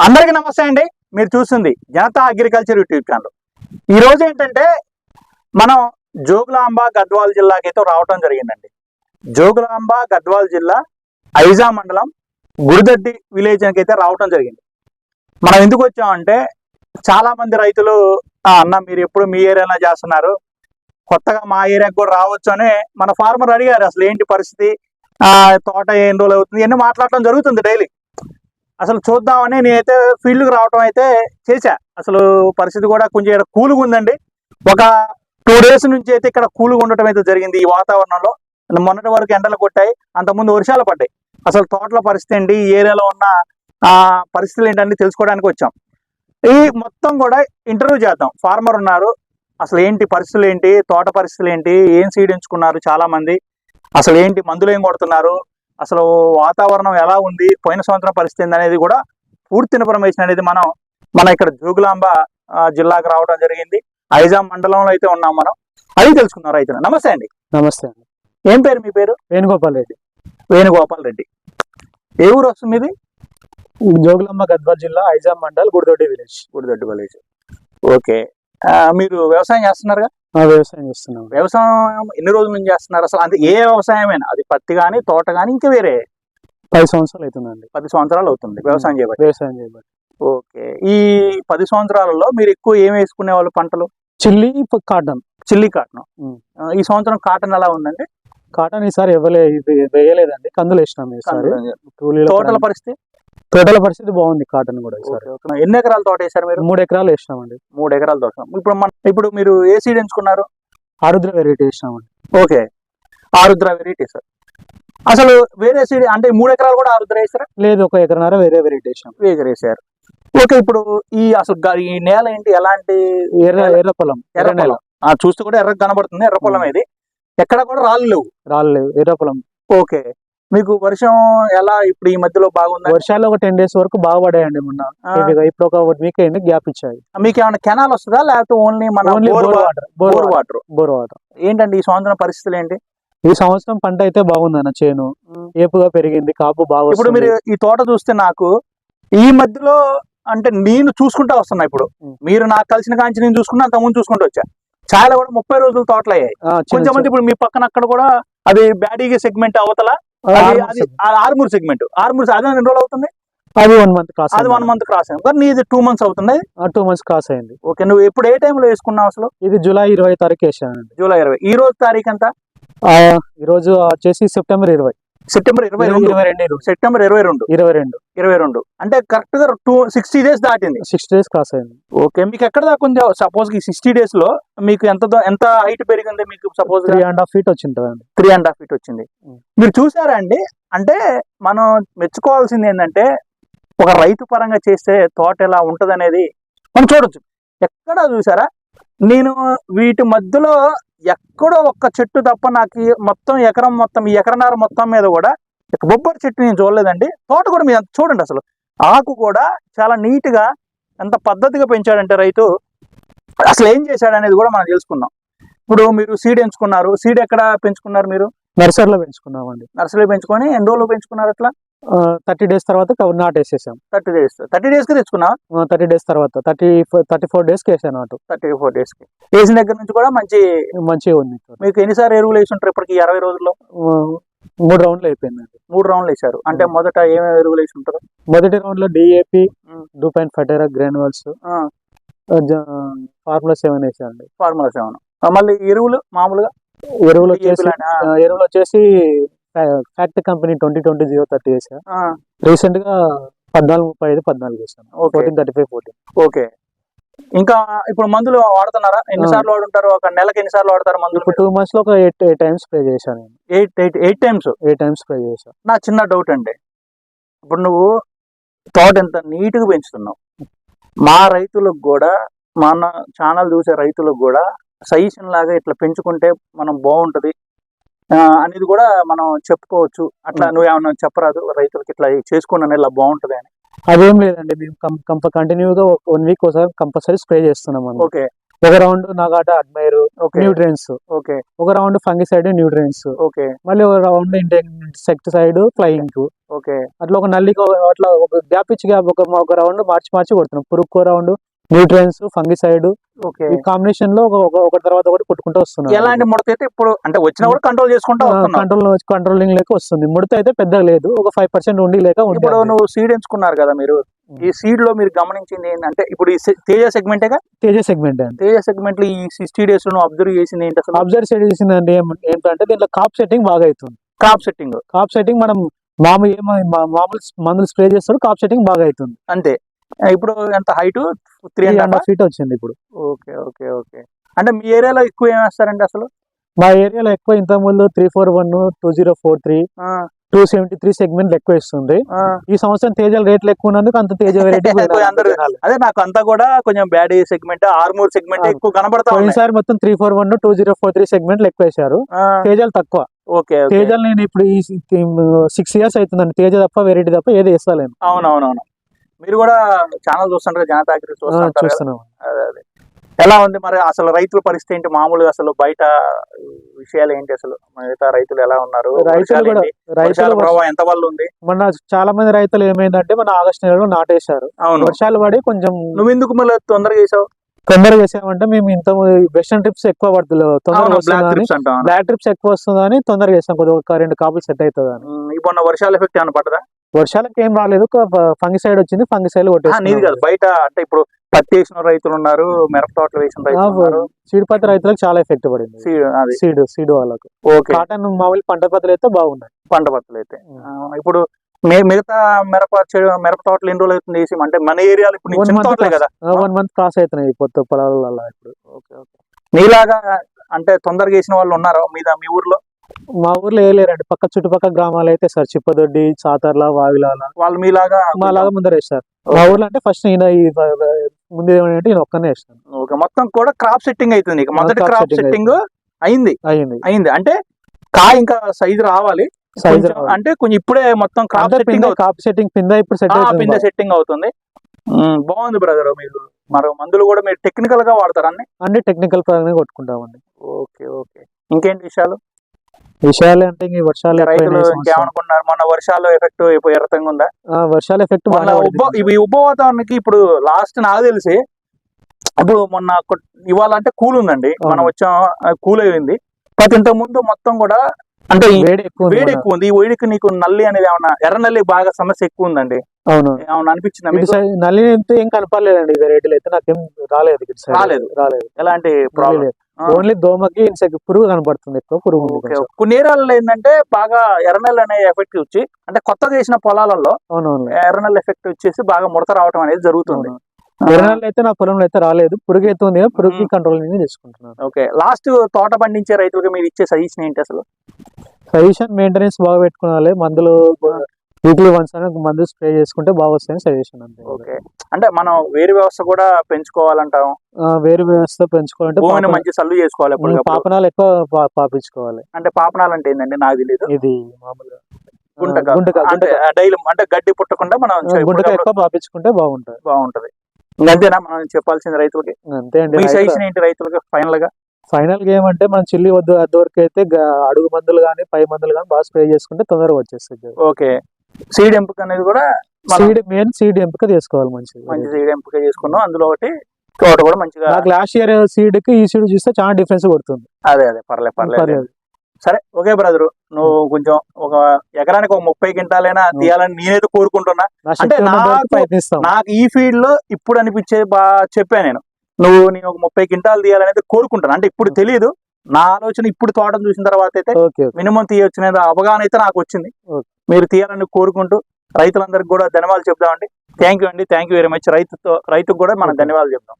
అందరికీ నమస్తే అండి. మీరు చూస్తుంది జనతా అగ్రికల్చర్ యూట్యూబ్ ఛానల్. ఈ రోజు ఏంటంటే మనం జోగులాంబ గద్వాల్ జిల్లాకి అయితే రావడం జరిగిందండి. జోగులాంబ గద్వాల్ జిల్లా ఐజా మండలం గుడిదడ్డి విలేజ్ అయితే రావడం జరిగింది. మనం ఎందుకు వచ్చామంటే చాలా మంది రైతులు అన్న మీరు ఎప్పుడు మీ ఏరియాలో చేస్తున్నారు, కొత్తగా మా ఏరియాకి కూడా రావచ్చు అని మన ఫార్మర్ అడిగారు. అసలు ఏంటి పరిస్థితి, తోట ఎన్ని రోజులు అవుతుంది ఇవన్నీ మాట్లాడటం జరుగుతుంది డైలీ. అసలు చూద్దామని నేనైతే ఫీల్డ్కి రావటం అయితే చేశా. అసలు పరిస్థితి కూడా కొంచెం ఇక్కడ కూలుగా ఉందండి. ఒక 2 days నుంచి అయితే ఇక్కడ కూలుగా ఉండటం అయితే జరిగింది. ఈ వాతావరణంలో మొన్నటి వరకు ఎండలు కొట్టాయి, అంతకుముందు వర్షాలు పడ్డాయి. అసలు తోటల పరిస్థితి ఏంటి, ఈ ఏరియాలో ఉన్న పరిస్థితులు ఏంటని తెలుసుకోవడానికి వచ్చాం. ఈ మొత్తం కూడా ఇంటర్వ్యూ చేద్దాం. ఫార్మర్ ఉన్నారు, అసలు ఏంటి పరిస్థితులు ఏంటి, తోట పరిస్థితులు ఏంటి, ఏం సీడ్ ఎంచుకున్నారు చాలా మంది, అసలు ఏంటి మందులు ఏం కొడుతున్నారు, అసలు వాతావరణం ఎలా ఉంది, పోయిన సంవత్సరం పరిస్థితి ఏంది అనేది కూడా పూర్తి ఇన్ఫర్మేషన్ అనేది మన ఇక్కడ జోగులాంబ జిల్లాకు రావడం జరిగింది. ఐజాం మండలంలో అయితే ఉన్నాం మనం. అది తెలుసుకున్నాం రైతులు. నమస్తే అండి. నమస్తే అండి. ఏం పేరు మీ పేరు? వేణుగోపాల్ రెడ్డి. వేణుగోపాల్ రెడ్డి. ఏ ఊరు వస్తుంది ఇది? జోగులాంబ గద్వాల్ జిల్లా ఐజాం మండల్ గుడిదొడ్డి విలేజ్. గుడిదొడ్డి విలేజ్. ఓకే. మీరు వ్యవసాయం చేస్తున్నారుగా? వ్యవసాయం చేస్తున్నాం. వ్యవసాయం ఎన్ని రోజుల నుంచి చేస్తున్నారు? అసలు అంటే ఏ వ్యవసాయమైనా, అది పత్తి కానీ తోట కానీ ఇంకా వేరే? 10 సంవత్సరాలు అవుతుందండి. 10 సంవత్సరాలు అవుతుంది వ్యవసాయం చేయబట్టి. ఓకే. ఈ 10 సంవత్సరాలలో మీరు ఎక్కువ ఏం వేసుకునే వాళ్ళు పంటలు? Chilli cotton. Chilli cotton. ఈ సంవత్సరం కాటన్ ఎలా ఉందండి? కాటన్ ఈసారి వేయలేదండి, కందులు వేసినాం ఈసారి. తోటల పరిస్థితి? తోటల పరిస్థితి బాగుంది. కాటన్ కూడా ఈసారి. ఎన్ని ఎకరాల తోట వేసారు మీరు? 3 ఎకరాలు వేసినామండి. 3 ఎకరాల తోట. ఇప్పుడు మీరు ఏ సీడ్ ఎంచుకున్నారు? ఆరుద్ర వెరైటీ వేసినామండి. ఓకే, ఆరుద్ర వెరైటీ సార్. అసలు వేరే సీడ్ అంటే 3 ఎకరాలు కూడా ఆరుద్ర వేసారా? లేదు, 1 ఎకరన్నర వేరే వెరైటీ వేసాం. వేసారు. ఓకే. ఇప్పుడు ఈ నేల ఏంటి, ఎలాంటి? ఎర్ర పొలం. ఎర్ర నేల. చూస్తే కూడా ఎర్ర కనబడుతుంది. ఎర్ర పొలం ఇది. ఎక్కడ కూడా రాళ్ళు లేవు. ఎర్ర పొలం. ఓకే. మీకు వర్షం ఎలా ఇప్పుడు ఈ మధ్యలో బాగుంది? వర్షాలు ఒక 10 days వరకు బాగా పడాయండి మొన్న. ఇప్పుడు ఒక వీక్ అయింది, గ్యాప్ ఇచ్చాయి. మీకు ఏమైనా కెనాల్ వస్తుందా లేకపోతే ఓన్లీ బోర్ వాటర్? ఏంటండి ఈ సంవత్సరం పరిస్థితులు ఏంటి? ఈ సంవత్సరం పంట అయితే బాగుందన్న, చేను ఏపుగా పెరిగింది, కాపు బాగా. ఇప్పుడు మీరు ఈ తోట చూస్తే నాకు ఈ మధ్యలో అంటే నేను చూసుకుంటా వస్తున్నా. ఇప్పుడు మీరు నాకు కలిసిన కాంచి నేను చూసుకున్నా, అంతకుముందు చూసుకుంటూ వచ్చా. చాలా కూడా 30 రోజులు తోటలు అయ్యాయి. కొంచెం మంది ఇప్పుడు మీ పక్కన అక్కడ కూడా అది బ్యాడీగా సెగ్మెంట్ అవతల ఆర్మూర్ సెగ్మెంట్. ఆర్మూర్ అదే 2 రోజులు అవుతుంది. అది 1 month క్రాస్. అది 1 month క్రాస్ అయింది. కానీ నీది 2 months అవుతుంది. 2 months క్రాస్ అయింది. ఓకే. నువ్వు ఎప్పుడు ఏ టైంలో వేసుకున్నావు అసలు? ఇది జూలై 20 తారీఖు వేసానండి. జూలై 20. ఈ రోజు తారీఖు ఎంత? ఈ రోజు వచ్చేసి సెప్టెంబర్ 20. సెప్టెంబర్ 22. సెప్టెంబర్ 22. అంటే కరెక్ట్ గా 60 days దాటింది. 60 days క్రాస్ అయింది. ఓకే. మీకు ఎక్కడ దాకా ఉంది? సపోజ్ ఈ 60 days లో మీకు ఎంత హైట్ పెరిగింది? మీకు సపోజ్ 3.5 feet వచ్చింటదండి. 3.5 feet వచ్చింది. మీరు చూసారా అండి? అంటే మనం మెచ్చుకోవాల్సింది ఏంటంటే ఒక రైతు పరంగా చేస్తే తోట ఎలా ఉంటది అనేది మనం చూడొచ్చు. ఎక్కడ చూసారా? నేను వీటి మధ్యలో ఎక్కడో ఒక్క చెట్టు తప్ప నాకు మొత్తం ఈ ఎకరన్నర మొత్తం మీద కూడా బొబ్బరి చెట్టు నేను చూడలేదండి. తోట కూడా మీరు చూడండి, అసలు ఆకు కూడా చాలా నీట్ గా ఎంత పద్ధతిగా పెంచాడంటే రైతు. అసలు ఏం చేశాడు అనేది కూడా మనం తెలుసుకున్నాం. ఇప్పుడు మీరు సీడ్ ఎంచుకున్నారు. సీడ్ ఎక్కడ పెంచుకున్నారు మీరు? నర్సరీలో పెంచుకున్నామండి. నర్సరీలో పెంచుకొని ఎన్ని రోజులు పెంచుకున్నారు? అట్లా 30 days తర్వాత నాటేసేసాం. 30 days కి తెచ్చుకున్నా. 30 days తర్వాత 34 days కి వేసాను. 34 days కి వేసిన దగ్గర నుంచి కూడా మంచిగా ఉంది. మీకు ఎన్నిసార్లు ఎరువులు వేసి ఉంటారు ఇప్పటికి 20 రోజుల్లో? 3 rounds అయిపోయిందండి. 3 rounds వేసారు. అంటే మొదట ఏమేమి ఎరువులు వేసి ఉంటారు? మొదటి రౌండ్ లో DAP, డూపైన్ ఫెటేరా గ్రాన్యువల్స్, ఫార్ములా 7 వేసానండి. ఫార్ములా 7. మళ్ళీ ఎరువులు మామూలుగా ఎరువులు వచ్చేసి ఫ్యాక్టరీ కంపెనీ 2020-030 వేసా. రీసెంట్ గా 14-35-14 వేసాను. 14-35-14. ఓకే. ఇంకా ఇప్పుడు మందులు వాడుతున్నారా? ఎన్నిసార్లు వాడుంటారు? ఒక నెలకి ఎన్నిసార్లు వాడతారు మందులు? ఇప్పుడు 2 months లో ఒక 8 times స్ప్రే చేశాను. 8 times స్ప్రే చేశాను. నా చిన్న డౌట్ అండి, ఇప్పుడు నువ్వు తోట ఎంత నీట్ గా పెంచుతున్నావు, మా రైతులకు కూడా, మన ఛానల్ చూసే రైతులకు కూడా సజెషన్ లాగా ఇట్లా పెంచుకుంటే మనం బాగుంటది అనేది కూడా మనం చెప్పుకోవచ్చు. అట్లా నువ్వు ఏమన్నా చెప్పరాదు రైతులకి ఇట్లా చేసుకున్న ఇలా బాగుంటది అని? అదేం లేదండి, మేము కంటిన్యూగా 1 week ఒకసారి కంపల్సరీ స్ప్రే చేస్తున్నాం. ఓకే. ఒక రౌండ్ నాగాట అడ్మైర్ ఓకే న్యూట్రియన్స్, ఓకే ఒక రౌండ్ ఫంగిసైడ్ న్యూట్రియన్స్, ఓకే మళ్ళీ ఒక రౌండ్ ఇన్సెక్టిసైడ్ ఫ్లయింగ్. ఓకే అట్లా ఒక నల్లికి అట్లా ఒక గ్యాప్ ఇచ్చి గ్యాప్ ఒక రౌండ్ మార్చి కొడుతున్నాం. పురుగు రౌండ్ న్యూట్రియన్స్ ఫంగిసైడ్ ఓకే. ఈ కాంబినేషన్ లో ఒక తర్వాత ఒకటి కొట్టుకుంటూ వస్తున్నాం. ఎలాంటి ముడత అయితే ఇప్పుడు అంటే వచ్చినా కూడా కంట్రోల్ చేసుకుంటా వస్తున్నావు. కంట్రోలింగ్ లేక వస్తుంది. ముడత అయితే పెద్దగా లేదు, ఒక 5% ఉండి లేక ఉంది. ఇప్పుడు నువ్వు సీడ్ ఎంచుకున్నారు కదా మీరు, ఈ సీడ్ లో మీరు గమనించింది ఏంటంటే ఇప్పుడు ఈ తేజ సెగ్మెంటేగా, తేజ సెగ్మెంట్ అండి. తేజ సెగ్మెంట్ లో ఈ 60 days లో అబ్జర్వ్ చేసింది ఏంటి అసలు? అబ్జర్వ్ చేసిందండి ఏంటంటే దీంట్లో కాప్ సెట్టింగ్ బాగా అవుతుంది. క్రాప్ సెట్టింగ్, కాప్ సెట్టింగ్ మనం మామూలు మందులు స్ప్రే చేస్తారు, కాప్ సెట్టింగ్ బాగా అవుతుంది. అంతే. ఇప్పుడు ఎంత హైట్? 3.5 feet వచ్చింది ఇప్పుడు. Okay okay okay. అంటే మీ ఏరియాలో ఎక్కువ ఏం వేస్తారండి అసలు? మా ఏరియాలో ఎక్కువ ఇంత ముందు 341, 2043, 273 సెగ్మెంట్ ఎక్కువ ఇస్తుంది. ఈ సంవత్సరం తేజల రేట్లు ఎక్కువ ఉన్నందుకు అంత తేజ వెరైటీ అదే నాకు అంతా కూడా కొంచెం బ్యాడ్ సెగ్మెంట్, ఆర్మూర్ సెగ్మెంట్ ఎక్కువ కనబడతా ఉంది. ఈసారి మొత్తం 341, 2043 సెగ్మెంట్ ఎక్కువ వేశారు, తేజాలు తక్కువ. ఓకే. తేజాలు నేను ఇప్పుడు ఈ 6 years అవుతుందండి, తేజ తప్ప వెరైటీ తప్ప ఏది వేస్తాను. అవునవునవును. మీరు కూడా ఛానల్ చూస్తుంటారు, జనతా అగ్రి చూస్తున్నాం. అదే అదే. ఎలా ఉంది మరి అసలు రైతుల పరిస్థితి ఏంటి? మామూలుగా అసలు బయట విషయాలు ఏంటి? అసలు మిగతా రైతులు ఎలా ఉన్నారు? రైతుల ప్రభావం ఎంత వల్ల ఉంది? మొన్న చాలా మంది రైతులు ఏమైందంటే మన ఆగస్టు నెలలో నాటేశారు. అవును. వర్షాలు పడి కొంచెం. నువ్వు ఎందుకు మళ్ళీ తొందరగా వేసావు? తొందరగా వేసామంటే మేము ఇంత వెస్టర్న్ ట్రిప్స్ ఎక్కువ పడుతుంది, తొందరగా బ్లాక్ ట్రిప్స్ ఎక్కువ వస్తుందని తొందరగా వేసాం. కొద్దిగా 2 కాపులు సెట్ అవుతుంది అని. ఇప్పుడు వర్షాల ఎఫెక్ట్ ఏమైనా పడదా? వర్షాలకు ఏం రాలేదు, ఫంగిసైడ్ వచ్చింది, ఫంగిసైడ్ నీది కాదు బయట. అంటే ఇప్పుడు పత్తి వేసిన రైతులు ఉన్నారు, మిరప తోటలు వేసిన రైతులు ఉన్నారు. సీడ్ పత్తి రైతులకు చాలా ఎఫెక్ట్ పడింది. సీడ్ వాళ్ళకు. కాటన్ మామూలు పంట పత్తులు అయితే బాగున్నాయి. పంట పత్తులు అయితే ఇప్పుడు మిగతా మిరప తోటలు ఎన్ని రోజులు అవుతుంది వేసి? అంటే మన ఏరియాలో ఇప్పుడు కదా 1 month క్రాస్ అవుతున్నాయి కొత్త పొలాలలో ఇప్పుడు. Okay okay. నీలాగా అంటే తొందరగా వేసిన వాళ్ళు ఉన్నారా మీ ఊర్లో? మా ఊర్లో వేయలేరండి, పక్క చుట్టుపక్కల గ్రామాలు అయితే సార్ చిప్పదొడ్డి, చాతర్ల, వావిలాల వాళ్ళు మాలాగా ముందర వేస్తారు. మా ఊర్లో అంటే ఫస్ట్ ముందు ఏమంటే నేను ఒక్కనే వేస్తాను. ఓకే. మొత్తం కూడా క్రాప్ సెట్టింగ్ అవుతుంది. మొదటి క్రాప్ సెట్టింగ్ అయింది అంటే కాయ ఇంకా సైజు రావాలి. అంటే కొంచెం ఇప్పుడే మొత్తం క్రాప్ సెట్టింగ్ పింద ఇప్పుడు సెట్టింగ్ అవుతుంది. బాగుంది బ్రదర్. మీరు మరో మందులు కూడా మీరు టెక్నికల్ గా వాడతారు? అన్ని టెక్నికల్ పరంగా కొట్టుకుంటామండి. Okay okay. ఇంకేంటి విషయాలు అంటే ఈ వర్షాలు రైతులు ఇంకేమనుకున్నారు? మొన్న వర్షాలు ఎఫెక్ట్ ఎర్రతంగా ఉందా? వర్షాల ఎఫెక్ట్ ఇవి ఉపవాతానికి ఇప్పుడు లాస్ట్ నాకు తెలిసి ఇప్పుడు మొన్న ఇవాళ అంటే కూల్ ఉందండి, మనం వచ్చాం కూల్ అయింది. బట్ ఇంతకు ముందు మొత్తం కూడా అంటే వేడి ఎక్కువ ఉంది. ఈ వేడికి నీకు నల్లి అనేది ఏమన్నా, ఎర్ర నల్లి బాగా సమస్య ఎక్కువ ఉందండి. అవును. ఏమన్నా అనిపించింది? నల్లి అయితే ఏం కనపడలేదండి, వెరైటీలు అయితే నాకేం రాలేదు. ఎలాంటి ప్రాబ్లం? ఓన్లీ దోమకి పురుగు కనపడుతుంది, ఎక్కువ పురుగు. కొన్ని ఏరియాలలో ఏంటంటే బాగా ఎర్రనెల్ అనే ఎఫెక్ట్ వచ్చి, అంటే కొత్తగా వేసిన పొలాలలో ఎర్రనెల్ ఎఫెక్ట్ వచ్చేసి బాగా ముడత రావడం అనేది జరుగుతుంది. ఎర్రనెల్ అయితే నా పొలంలో అయితే రాలేదు, పురుగు అయితే ఉంది, పురుగు కంట్రోల్ చేసుకుంటున్నాను. ఓకే. లాస్ట్ తోట పండించే రైతులకు మీరు ఇచ్చే సజెషన్ ఏంటి అసలు? సజెషన్ మెయింటెనెన్స్ బాగా పెట్టుకోవాలి, మందులు వీక్లీ వన్స్ మందులు స్ప్రే చేసుకుంటే బాగా వస్తాయని సజెషన్ అంతే. ఓకే. అంటే మనం వేరు వ్యవస్థ కూడా పెంచుకోవాలంటాం. వేరు వ్యవస్థ పెంచుకోవాలంటే భూమిని మంచి సల్లు చేసుకోవాలి, పాపనాలు ఎక్కువ పాపించుకోవాలి. అంటే పాపనాలు అంటే ఏంటండి? నాకు తెలియదు. ఇది మామూలుగా డైలీ అంటే గడ్డి పుట్టకుండా మనం గుంటక ఎక్కువ పాపించుకుంటే బాగుంటది. అంతేనా మనం చెప్పాల్సింది రైతులకి? అంతే అండి. మీ సజెషన్ ఏంటి రైతులకి ఫైనల్ గా ఏమంటే మనం చిల్లి వద్దు వరకు అయితే అడుగు మందులు కానీ పై మందులు కానీ బాగా స్ప్రే చేసుకుంటే తొందరగా వచ్చేస్తుంది. ఓకే. సీడ్ ఎంపిక అనేది కూడా సీడ్ ఎంపిక చేసుకోవాలి, మంచి సీడ్ ఎంపిక చేసుకున్నాం. అందులో ఒకటి తోట కూడా మంచిగా. నాకు లాస్ట్ ఇయర్ సీడ్ కి ఈ సీడ్ చూస్తే చాలా డిఫరెన్స్ కొడుతుంది. అదే పర్లేదు. సరే ఓకే బ్రదర్, నువ్వు కొంచెం ఒక ఎకరానికి 30 క్వింటాలైనా తీయాలని నేనైతే కోరుకుంటున్నా. అంటే నాకు ఈ ఫీల్డ్ లో ఇప్పుడు అనిపించేది చెప్పా నేను ఒక 30 క్వింటాలు తీయాలనేది కోరుకుంటాను. అంటే ఇప్పుడు తెలియదు, నా ఆలోచన ఇప్పుడు తోటను చూసిన తర్వాత అయితే మినిమం తీయొచ్చు అనేది అవగాహన అయితే నాకు వచ్చింది. మీరు తీయాలని కోరుకుంటూ రైతులందరికీ కూడా ధన్యవాదాలు చెప్దామండి. Thank you very much. రైతుకు కూడా మనం ధన్యవాదాలు చెప్దాం.